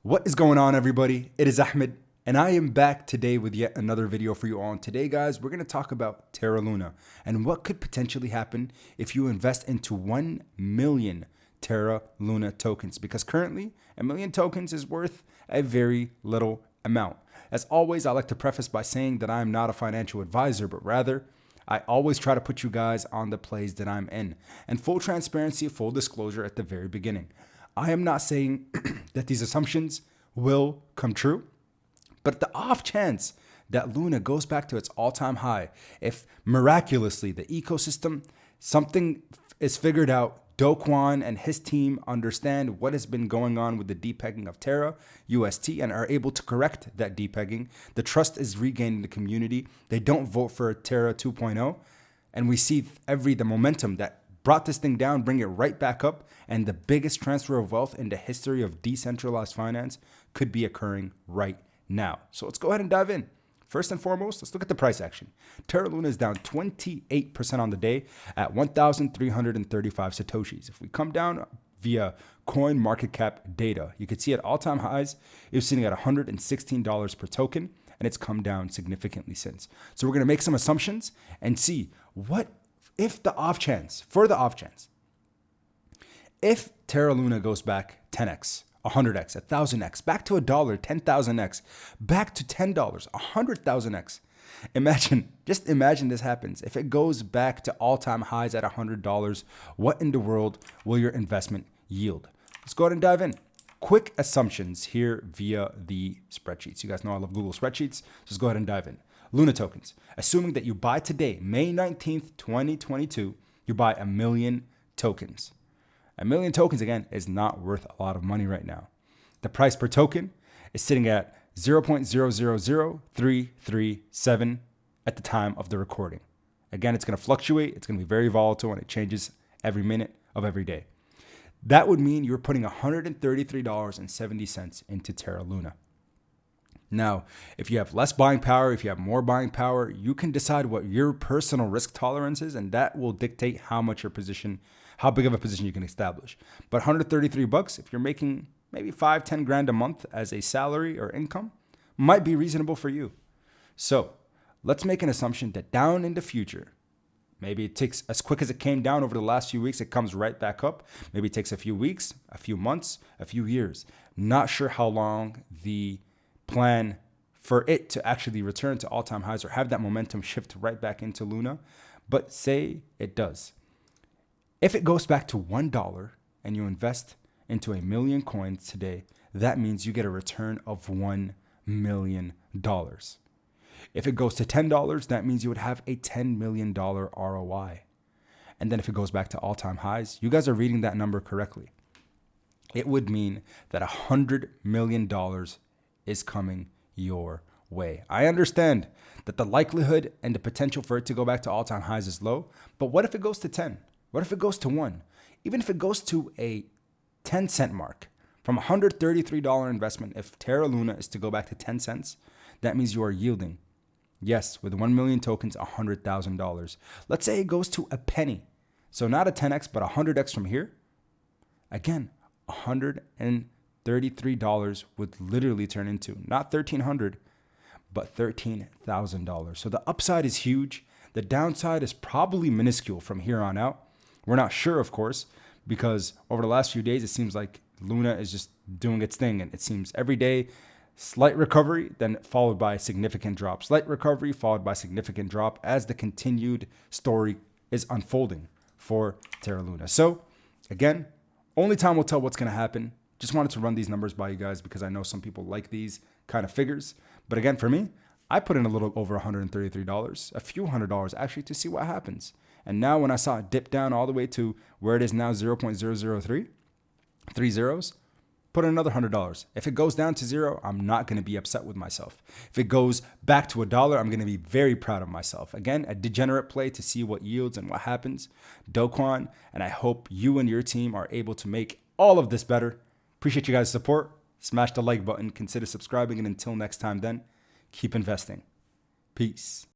What is going on, everybody? It is Ahmed, and I am back today with yet another video for you all. And today, guys, we're going to talk about Terra Luna and what could potentially happen if you invest into 1 million Terra Luna tokens, because currently a million tokens is worth a very little amount. As always, I like to preface by saying that I am not a financial advisor, but rather I always try to put you guys on the plays that I'm in. And full transparency, full disclosure at the very beginning. I am not saying that these assumptions will come true, but the off chance that Luna goes back to its all-time high, if miraculously the ecosystem, something is figured out, Do Kwon and his team understand what has been going on with the depegging of Terra, UST, and are able to correct that depegging, the trust is regained in the community. They don't vote for Terra 2.0, and we see the momentum that brought this thing down, bring it right back up, and the biggest transfer of wealth in the history of decentralized finance could be occurring right now. So let's go ahead and dive in. First and foremost, let's look at the price action. Terra Luna is down 28% on the day at 1,335 Satoshis. If we come down via coin market cap data, you can see at all-time highs, it was sitting at $116 per token, and it's come down significantly since. So we're going to make some assumptions and see what if the off chance, if Terra Luna goes back 10x, 100x, 1000x, back to $1, 10,000x, back to $10, 100,000x. Just imagine this happens. If it goes back to all-time highs at $100, what in the world will your investment yield? Let's go ahead and dive in. Quick assumptions here via the spreadsheets. You guys know I love Google spreadsheets. Just go ahead and dive in. Luna tokens. Assuming that you buy today, May 19th, 2022, you buy 1 million tokens. 1 million tokens, again, is not worth a lot of money right now. The price per token is sitting at 0.000337 at the time of the recording. Again, it's going to fluctuate. It's going to be very volatile, and it changes every minute of every day. That would mean you're putting $133.70 into Terra Luna. Now, if you have less buying power, if you have more buying power, you can decide what your personal risk tolerance is, and that will dictate how big of a position you can establish. But $133, if you're making maybe 5-10 grand a month as a salary or income, might be reasonable for you. So let's make an assumption that down in the future, maybe it takes as quick as it came down over the last few weeks, it comes right back up. Maybe it takes a few weeks, a few months, a few years. Not sure how long the plan for it to actually return to all-time highs or have that momentum shift right back into Luna, but say it does. If it goes back to $1 and you invest into 1 million coins today, that means you get a return of $1 million. If it goes to $10, that means you would have a $10 million ROI. And then if it goes back to all-time highs, you guys are reading that number correctly. It would mean that $100 million is coming your way. I understand that the likelihood and the potential for it to go back to all-time highs is low, but what if it goes to 10? What if it goes to 1? Even if it goes to a 10-cent mark, from a $133 investment, if Terra Luna is to go back to 10 cents, that means you are yielding, yes, with 1 million tokens, $100,000. Let's say it goes to a penny. So not a 10x, but 100x from here. Again, $133 would literally turn into not $1,300, but $13,000. So the upside is huge. The downside is probably minuscule from here on out. We're not sure, of course, because over the last few days, it seems like Luna is just doing its thing. And it seems every day, slight recovery, then followed by a significant drop. Slight recovery, followed by significant drop as the continued story is unfolding for Terra Luna. So again, only time will tell what's going to happen. Just wanted to run these numbers by you guys because I know some people like these kind of figures. But again, for me, I put in a little over $133, a few $100 actually, to see what happens. And now when I saw it dip down all the way to where it is now, 0.003, 3 zeros, put in another $100. If it goes down to 0, I'm not going to be upset with myself. If it goes back to $1, I'm going to be very proud of myself. Again, a degenerate play to see what yields and what happens. Do Kwon, and I hope you and your team are able to make all of this better. Appreciate you guys' support. Smash the like button. Consider subscribing. And until next time then, keep investing. Peace.